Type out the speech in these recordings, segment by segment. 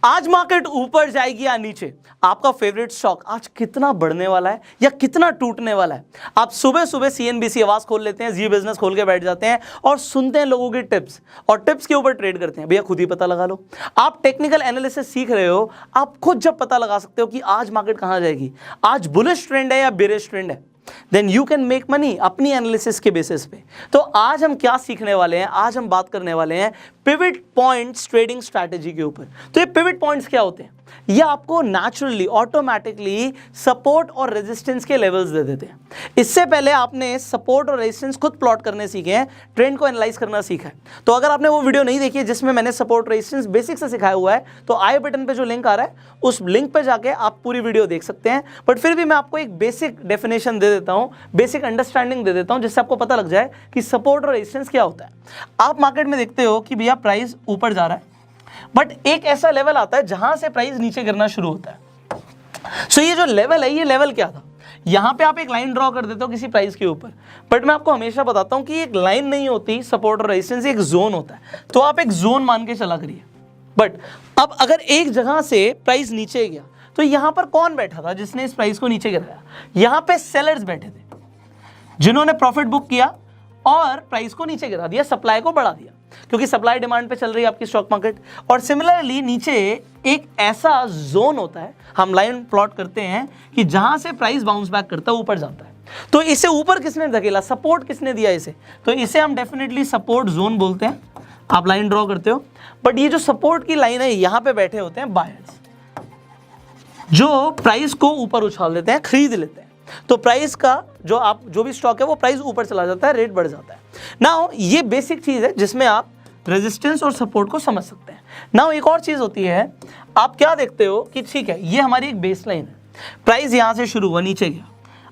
आज मार्केट ऊपर जाएगी या नीचे, आपका फेवरेट स्टॉक आज कितना बढ़ने वाला है या कितना टूटने वाला है। आप सुबह सुबह सीएनबीसी आवाज खोल लेते हैं, जी बिजनेस खोल के बैठ जाते हैं और सुनते हैं लोगों की टिप्स और टिप्स के ऊपर ट्रेड करते हैं। भैया खुद ही पता लगा लो। आप टेक्निकल एनालिसिस सीख रहे हो, आप खुद जब पता लगा सकते हो कि आज मार्केट कहां जाएगी, आज बुलिश ट्रेंड है या बेरिश ट्रेंड है, then you can make money अपनी एनालिसिस के बेसिस पे। तो आज हम क्या सीखने वाले हैं, आज हम बात करने वाले हैं पिवट पॉइंट्स ट्रेडिंग स्ट्रैटेजी के ऊपर। तो ये पिवट पॉइंट्स क्या होते हैं? ये आपको नेचुरली ऑटोमेटिकली सपोर्ट और रेजिस्टेंस के लेवल्स दे देते हैं। इससे पहले आपने सपोर्ट और रेजिस्टेंस खुद प्लॉट करने सीखे हैं, ट्रेंड को एनालाइज करना सीखा है। तो अगर आपने वो वीडियो नहीं देखी है जिसमें मैंने सपोर्ट रेजिस्टेंस बेसिक से सिखाया हुआ है, तो आई बटन पे जो लिंक आ रहा है उस लिंक पे जाके आप पूरी वीडियो देख सकते हैं। बट फिर भी मैं आपको एक बेसिक डेफिनेशन दे देता हूं, बेसिक अंडरस्टैंडिंग दे देता हूं, जिससे आपको पता लग जाए कि सपोर्ट और रेजिस्टेंस क्या होता है। आप मार्केट में देखते हो कि भैया प्राइस ऊपर जा रहा है, बट एक ऐसा लेवल आता है जहां से प्राइस नीचे गिरना शुरू होता है। सो ये जो लेवल है, ये लेवल क्या था? यहां पे आप एक लाइन ड्रॉ कर देते हो किसी प्राइस के ऊपर, बट मैं आपको हमेशा बताता हूं कि एक लाइन नहीं होती सपोर्ट और रेजिस्टेंस, एक जोन होता है। तो आप एक जोन मान के चला करिए। बट अब अगर एक जगह से प्राइस नीचे गया, तो यहां पर कौन बैठा था जिसने इस प्राइस को नीचे गिराया? यहां पे सेलर्स बैठे थे जिन्होंने प्रॉफिट बुक किया और प्राइस को नीचे गिरा दिया, सप्लाई को बढ़ा दिया, क्योंकि सप्लाई डिमांड पे चल रही है आपकी स्टॉक मार्केट। और सिमिलरली नीचे एक ऐसा जोन होता है, हम लाइन प्लॉट करते हैं कि जहां से प्राइस बाउंस बैक करता है, ऊपर जाता है। तो इसे ऊपर किसने धकेला, सपोर्ट किसने दिया इसे? तो इसे हम डेफिनेटली सपोर्ट जोन बोलते हैं। आप लाइन ड्रॉ करते हो, बट ये जो सपोर्ट की लाइन है, यहां पे बैठे होते हैं बायर्स, जो प्राइस को ऊपर उछाल देते हैं, खरीद लेते हैं। तो प्राइस का जो भी स्टॉक है वो प्राइस ऊपर चला जाता है, रेट बढ़ जाता है। नाउ ये बेसिक चीज है जिसमें आप रेजिस्टेंस और सपोर्ट को समझ सकते हैं। नाउ एक और चीज होती है, आप क्या देखते हो कि ठीक है, ये हमारी एक बेस लाइन है, प्राइस यहां से शुरू हुआ, नीचे गया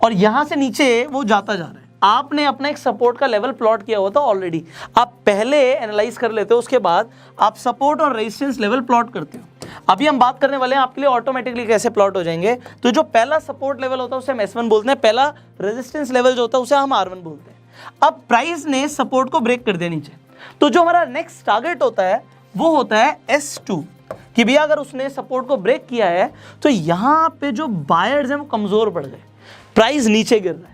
और यहां से नीचे वो जाता जा रहा है। आपने अपना एक सपोर्ट का लेवल प्लॉट किया हुआ था ऑलरेडी, आप पहले एनालाइज कर लेते हो, उसके बाद आप सपोर्ट और रेजिस्टेंस लेवल प्लॉट करते हो। अभी हम बात करने वाले हैं आपके लिए ऑटोमेटिकली कैसे प्लॉट हो जाएंगे। तो जो पहला सपोर्ट लेवल होता है उसे हम S1 बोलते हैं, पहला रेजिस्टेंस लेवल जो होता है उसे हम R1 बोलते हैं। अब प्राइस ने सपोर्ट को ब्रेक कर दिया नीचे, तो जो हमारा नेक्स्ट टारगेट होता है वो होता है S2, कि भैया अगर उसने सपोर्ट को ब्रेक किया है तो यहां पे जो बायर्स हैं वो कमजोर पड़ गए, प्राइस नीचे गिर रहा है,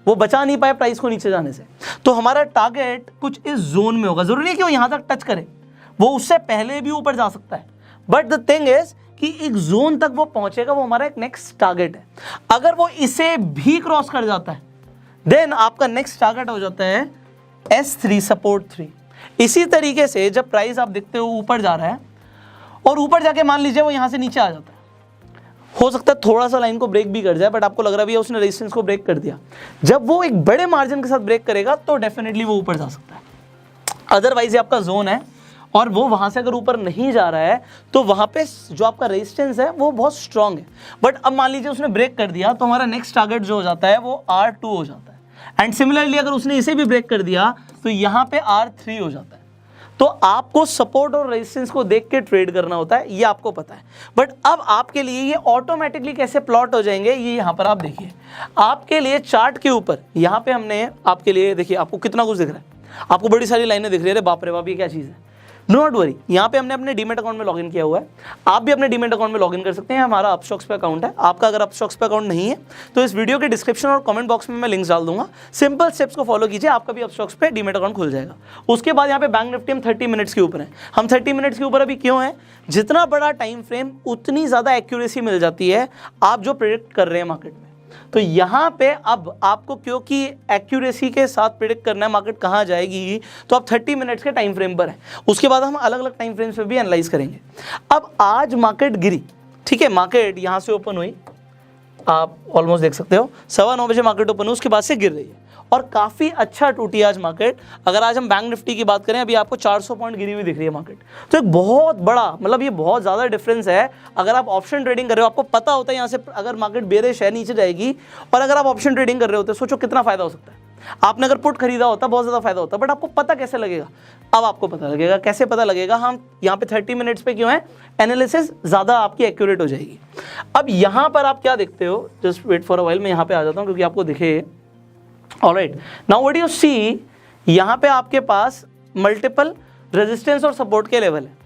वो बचा नहीं पाए प्राइस को नीचे जाने से। तो हमारा टारगेट कुछ इस जोन में होगा। जरूरी नहीं कि वो यहां तक टच करे, वो उससे पहले भी ऊपर जा सकता है, बट द थिंग इज कि एक जोन तक वो पहुंचेगा, वो हमारा एक नेक्स्ट टारगेट है। अगर वो इसे भी क्रॉस कर जाता है, देन आपका नेक्स्ट टारगेट हो जाता है S3, सपोर्ट 3। इसी तरीके से जब प्राइस आप देखते हो ऊपर जा रहा है और ऊपर जाके मान लीजिए वो यहां से नीचे आ जाता है, हो सकता है थोड़ा सा लाइन को ब्रेक भी कर जाए, बट आपको लग रहा है भैया उसने रेजिस्टेंस को ब्रेक कर दिया। जब वो एक बड़े मार्जिन के साथ ब्रेक करेगा तो डेफिनेटली वो ऊपर जा सकता है। अदरवाइज ये आपका जोन है और वो वहां से अगर ऊपर नहीं जा रहा है तो वहां पे जो आपका रेजिस्टेंस है वो बहुत स्ट्रांग है। बट अब मान लीजिए उसने ब्रेक कर दिया, तो हमारा नेक्स्ट टारगेट जो हो जाता है वो R2 हो जाता है। एंड सिमिलरली अगर उसने इसे भी ब्रेक कर दिया तो यहां पे R3 हो जाता है। तो आपको सपोर्ट और रेजिस्टेंस को देख के ट्रेड करना होता है, ये आपको पता है। बट अब आपके लिए ये ऑटोमेटिकली कैसे प्लॉट हो जाएंगे, ये यहां पर आप देखिए। आपके लिए चार्ट के ऊपर यहां पे हमने आपके लिए, देखिए आपको कितना कुछ दिख रहा है, आपको बड़ी सारी लाइनें दिख रही है। अरे बाप रे बाप, ये क्या चीज़ है? नॉट वरी, यहाँ पे हमने अपने डीमेट अकाउंट में लॉगिन किया हुआ है। आप भी अपने डीमेट अकाउंट में लॉगिन कर सकते हैं। हमारा अपस्टॉक्स पे अकाउंट है। आपका अगर अपस्टॉक्स पे अकाउंट नहीं है तो इस वीडियो के डिस्क्रिप्शन और कमेंट बॉक्स में मैं लिंक्स डाल दूंगा। सिंपल स्टेप्स को फॉलो कीजिए, आपका भी अपस्टॉक्स पे डीमेट अकाउंट खुल जाएगा। उसके बाद यहाँ पे बैंक निफ्टी हम 30 मिनट्स के ऊपर है। हम 30 मिनट्स के ऊपर अभी क्यों है? जितना बड़ा टाइम फ्रेम उतनी ज़्यादा एक्यूरेसी मिल जाती है आप जो प्रेडिक्ट कर रहे हैं मार्केट में। तो यहाँ पे अब आपको क्योंकि एक्यूरेसी के साथ प्रेडिक्ट करना है मार्केट कहाँ जाएगी, तो आप 30 मिनट्स के टाइम फ्रेम पर है। उसके बाद हम अलग अलग टाइम फ्रेम्स पे भी एनालाइज करेंगे। अब आज मार्केट गिरी, ठीक है, मार्केट यहाँ से ओपन हुई, आप ऑलमोस्ट देख सकते हो 9:15 बजे मार्केट ओपन हुई, उसके बाद से गिर रही है और काफ़ी अच्छा टूटी आज मार्केट। अगर आज हम बैंक निफ्टी की बात करें, अभी आपको 400 पॉइंट गिरी हुई दिख रही है मार्केट। तो एक बहुत बड़ा, मतलब ये बहुत ज़्यादा डिफरेंस है। अगर आप ऑप्शन ट्रेडिंग कर रहे हो, आपको पता होता है यहाँ से अगर मार्केट बेरिश है नीचे जाएगी, और अगर आप ऑप्शन ट्रेडिंग कर रहे होते, सोचो कितना फायदा हो सकता है। आपने अगर पुट खरीदा होता बहुत ज़्यादा फायदा होता, बट आपको पता कैसे लगेगा? अब आपको पता लगेगा। कैसे पता लगेगा? हम यहाँ पे 30 मिनट्स पे क्यों है, एनालिसिस ज़्यादा आपकी एक्यूरेट हो जाएगी। अब यहाँ पर आप क्या देखते हो, just wait for a while, मैं यहाँ पे आ जाता हूँ क्योंकि आपको दिखे। Alright, now what you see, यहाँ पे आपके पास मल्टीपल रेजिस्टेंस और सपोर्ट के लेवल है।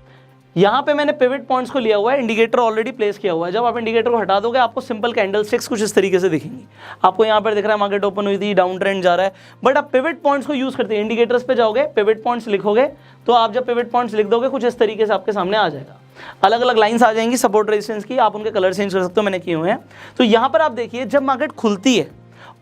यहाँ पे मैंने पिवट पॉइंट्स को लिया हुआ है, इंडिकेटर ऑलरेडी प्लेस किया हुआ है। जब आप इंडिकेटर को हटा दोगे आपको सिंपल कैंडल स्टिक्स कुछ इस तरीके से दिखेंगी। आपको यहाँ पर दिख रहा है मार्केट ओपन हुई थी, डाउन ट्रेंड जा रहा है, बट आप पिवट पॉइंट्स को यूज करते हैं। इंडिकेटर्स पे जाओगे, पिवट पॉइंट्स लिखोगे, तो आप जब पिवट पॉइंट्स लिख दोगे कुछ इस तरीके से आपके सामने आ जाएगा। अलग अलग लाइंस आ जाएंगी सपोर्ट रेजिस्टेंस की, आप उनके कलर चेंज कर सकते हो, मैंने किए हुए हैं। तो यहाँ पर आप देखिए जब मार्केट खुलती है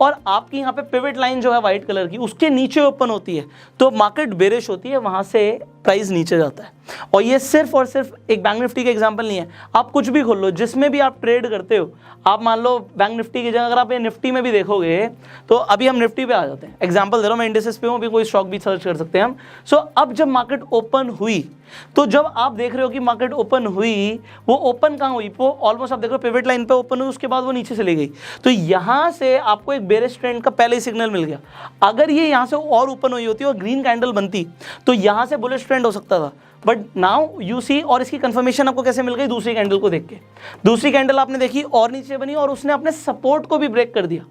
और आपकी यहाँ पे पिवट लाइन जो है व्हाइट कलर की उसके नीचे ओपन होती है तो मार्केट बेरिश होती है, वहां से प्राइस नीचे जाता है। और ये सिर्फ और सिर्फ एक बैंक निफ्टी का एग्जांपल नहीं है, आप कुछ भी खोल लो जिसमें भी आप ट्रेड करते हो। आप मान लो बैंक निफ्टी की जगह अगर आप ये निफ्टी में भी देखोगे तो अभी हम निफ्टी पे आ जाते हैं, एग्जांपल दे रहा हूँ मैं, इंडिसेस पे हूँ, अभी कोई स्टॉक भी सर्च कर सकते हैं हम। सो अब जब मार्केट ओपन हुई तो जब आप देख रहे हो कि मार्केट ओपन हुई, वो ओपन कहाँ हुई, वो ऑलमोस्ट आप देख रहे हो पिवट लाइन पे ओपन हुई, उसके बाद वो नीचे चली गई। तो यहाँ से आपको एक बेरिश ट्रेंड का पहले ही सिग्नल मिल गया। अगर ये यहाँ से और ओपन हुई होती और ग्रीन कैंडल बनती तो यहाँ से बुलिश ट्रेंड हो सकता था, बट नाउ यू सी। और इसकी कंफर्मेशन आपको कैसे मिल गई, दूसरी कैंडल को देख के। दूसरी कैंडल आपने देखी और नीचे बनी और उसने अपने सपोर्ट को भी ब्रेक कर दिया।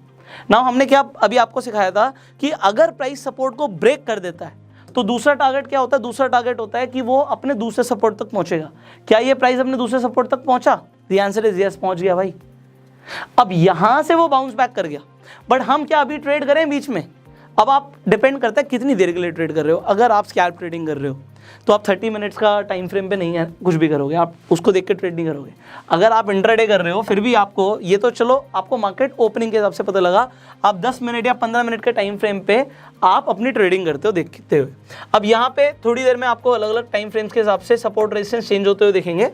नाउ हमने क्या अभी आपको सिखाया था कि अगर प्राइस सपोर्ट को ब्रेक कर देता है तो दूसरा टारगेट क्या होता है, दूसरा टारगेट होता है कि वो अपने दूसरे सपोर्ट तक पहुंचेगा। क्या ये प्राइस अपने दूसरे सपोर्ट तक पहुंचा? द आंसर इज यस, पहुंच गया भाई। अब यहां से वो बाउंस बैक कर गया, बट हम क्या अभी ट्रेड करें बीच में? अब आप डिपेंड करता है कितनी देर के लिए ट्रेड कर रहे हो। अगर आप स्कैल्प ट्रेडिंग कर रहे हो तो आप 30 मिनट्स का टाइम फ्रेम पे नहीं है कुछ भी करोगे, आप उसको देख के ट्रेड नहीं करोगे। अगर आप इंट्राडे कर रहे हो फिर भी आपको ये तो चलो आपको मार्केट ओपनिंग के हिसाब से पता लगा, आप 10 मिनट या 15 मिनट के टाइम फ्रेम पे आप अपनी ट्रेडिंग करते हो देखते हुए। अब यहाँ पे थोड़ी देर में आपको अलग अलग टाइम फ्रेम्स के हिसाब से सपोर्ट रेजिस्टेंस चेंज होते हुए देखेंगे।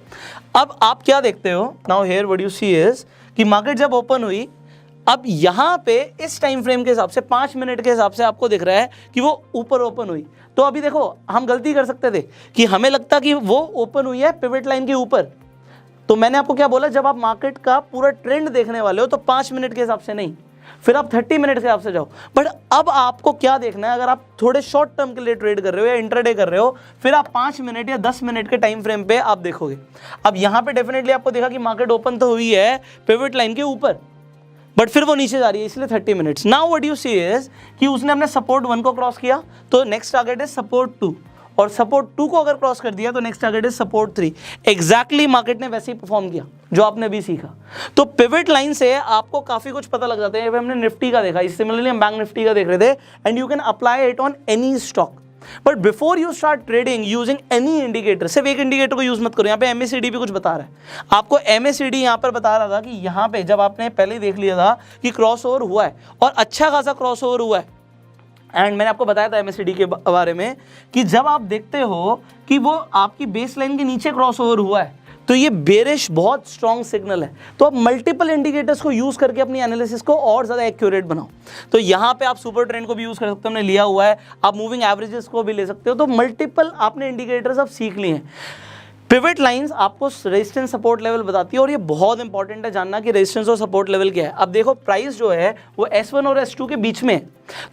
अब आप क्या देखते हो, now here what you see is कि मार्केट जब ओपन हुई, अब यहाँ पे इस टाइम फ्रेम के हिसाब से 5 मिनट के हिसाब से आपको दिख रहा है कि वो ऊपर ओपन हुई। तो अभी देखो हम गलती कर सकते थे कि हमें लगता कि वो ओपन हुई है पिवट लाइन के ऊपर। तो मैंने आपको क्या बोला, जब आप मार्केट का पूरा ट्रेंड देखने वाले हो तो 5 मिनट के हिसाब से नहीं, फिर आप 30 मिनट के हिसाब से जाओ। बट अब आपको क्या देखना है, अगर आप थोड़े शॉर्ट टर्म के लिए ट्रेड कर रहे हो या इंट्राडे कर रहे हो, फिर आप 5 मिनट या 10 मिनट के टाइम फ्रेम पे आप देखोगे। अब यहाँ पे डेफिनेटली आपको देखा कि मार्केट ओपन तो हुई है पिवट लाइन के ऊपर, बट फिर वो नीचे जा रही है, इसलिए 30 minutes. Now what you see is कि उसने अपने सपोर्ट 1 को क्रॉस किया तो नेक्स्ट टारगेट है सपोर्ट 2, और सपोर्ट 2 को अगर क्रॉस कर दिया तो नेक्स्ट टारगेट है सपोर्ट 3। एग्जैक्टली मार्केट ने वैसे ही परफॉर्म किया जो आपने भी सीखा। तो पिवट लाइन से आपको काफी कुछ पता लग जाता है। हमने निफ्टी का देखा, सिमिलरली हम बैंक निफ्टी का देख रहे थे, and you can apply it on any stock. But before you start trading using any indicator, सिर्फ एक इंडिकेटर को यूज मत करो। यहाँ पे MACD भी कुछ बता रहा है आपको। MACD यहाँ पर बता रहा था कि यहाँ पे जब आपने पहले देख लिया था कि क्रॉसओवर हुआ है और अच्छा खासा क्रॉसओवर हुआ है, एंड मैंने आपको बताया था MACD के बारे में कि जब आप देखते हो कि वो आपकी बेस लाइन के नीचे क्रॉसओवर हुआ है तो ये बेरिश बहुत स्ट्रॉन्ग सिग्नल है। तो आप मल्टीपल इंडिकेटर्स को यूज करके अपनी एनालिसिस को और ज़्यादा एक्यूरेट बनाओ। तो यहाँ पे आप सुपर ट्रेंड को भी यूज कर सकते हो, हमने लिया हुआ है। आप मूविंग एवरेजेस को भी ले सकते हो। तो मल्टीपल आपने इंडिकेटर्स अब सीख लिए हैं। पिवट लाइंस आपको रेजिस्टेंस सपोर्ट लेवल बताती है, और ये बहुत इंपॉर्टेंट है जानना कि रेजिस्टेंस और सपोर्ट लेवल क्या है। अब देखो प्राइस जो है वो S1 और S2 के बीच में है।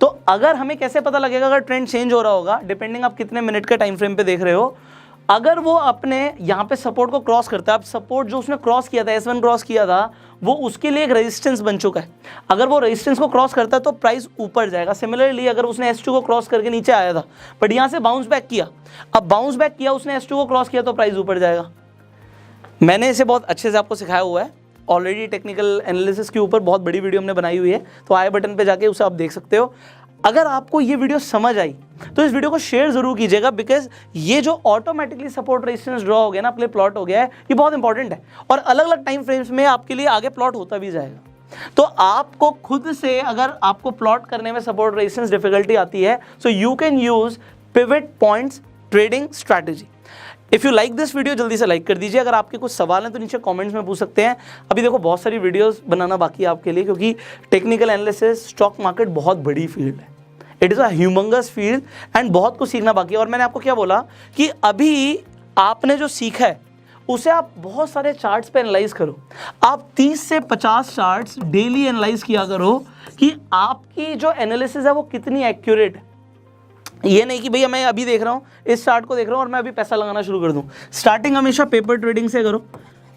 तो अगर हमें कैसे पता लगेगा अगर ट्रेंड चेंज हो रहा होगा, डिपेंडिंग आप कितने मिनट के टाइम फ्रेम पे देख रहे हो। अगर वो अपने यहाँ पे सपोर्ट को क्रॉस करता है, अब सपोर्ट जो उसने क्रॉस किया था, S1 क्रॉस किया था, वो उसके लिए एक रेजिस्टेंस बन चुका है। अगर वो रेजिस्टेंस को क्रॉस करता है तो प्राइस ऊपर जाएगा। सिमिलरली अगर उसने S2 को क्रॉस करके नीचे आया था बट यहाँ से बाउंस बैक किया, अब बाउंस बैक किया उसने S2 को क्रॉस किया तो प्राइस ऊपर जाएगा। मैंने इसे बहुत अच्छे से आपको सिखाया हुआ है ऑलरेडी। टेक्निकल एनालिसिस के ऊपर बहुत बड़ी वीडियो हमने बनाई हुई है, तो आई बटन पे जाके उसे आप देख सकते हो। अगर आपको ये वीडियो समझ आई तो इस वीडियो को शेयर जरूर कीजिएगा, बिकॉज ये जो ऑटोमेटिकली सपोर्ट रेजिस्टेंस ड्रॉ हो गया ना, प्ले प्लॉट हो गया है, ये बहुत इंपॉर्टेंट है और अलग अलग टाइम फ्रेम्स में आपके लिए आगे प्लॉट होता भी जाएगा। तो आपको खुद से अगर आपको प्लॉट करने में सपोर्ट रेजिस्टेंस डिफिकल्टी आती है, so you can use pivot points trading strategy. If you like this video जल्दी से लाइक कर दीजिए। अगर आपके कुछ सवाल हैं तो नीचे कमेंट्स में पूछ सकते हैं। अभी देखो बहुत सारी वीडियोस बनाना बाकी है आपके लिए, क्योंकि टेक्निकल एनालिसिस स्टॉक मार्केट बहुत बड़ी फील्ड है। It is a humongous field and बहुत कुछ सीखना बाकी है। और मैंने आपको क्या बोला कि अभी आपने जो सीखा है उसे आप बहुत सारे चार्ट्स पे एनालाइज करो। आप 30 से 50 चार्ट्स डेली एनालाइज किया करो कि आपकी जो एनालिसिस है वो कितनी एक्यूरेट है। ये नहीं कि भैया मैं अभी देख रहा हूँ, इस चार्ट को देख रहा हूँ और मैं अभी पैसा लगाना शुरू कर दूँ। स्टार्टिंग हमेशा पेपर ट्रेडिंग से करो।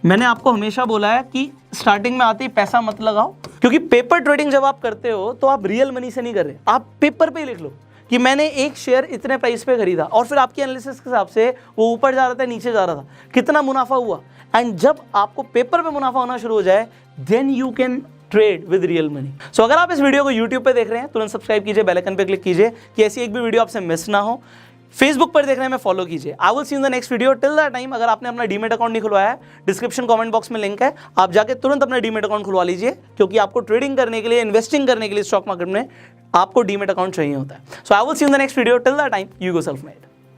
मैंने आपको हमेशा बोला है कि स्टार्टिंग में आते ही पैसा मत लगाओ, क्योंकि पेपर ट्रेडिंग जब आप करते हो तो आप रियल मनी से नहीं कर रहे, आप पेपर पे ही लिख लो कि मैंने एक शेयर इतने प्राइस पे खरीदा और फिर आपकी एनालिसिस के हिसाब से वो ऊपर जा रहा था, नीचे जा रहा था, कितना मुनाफा हुआ। एंड जब आपको पेपर पे मुनाफा होना शुरू हो जाए, then you can trade with real money. So अगर आप इस वीडियो को यूट्यूब पे देख रहे हैं, तुरंत सब्सक्राइब कीजिए, बेल आइकन पे क्लिक कीजिए कि ऐसी एक भी वीडियो आपसे मिस ना हो। फेसबुक पर देख रहे हैं मैं, फॉलो कीजिए। आई will see you in the next video. Till that time, अगर आपने अपना डीमेट अकाउंट नहीं खुलवाया है, डिस्क्रिप्शन कमेंट बॉक्स में लिंक है, आप जाके तुरंत अपना डीमेट अकाउंट खुलवा लीजिए, क्योंकि आपको ट्रेडिंग करने के लिए, इन्वेस्टिंग करने के लिए स्टॉक मार्केट में आपको डीमेट अकाउंट चाहिए होता है। So I will see you in the next video. Till that time, you go self made.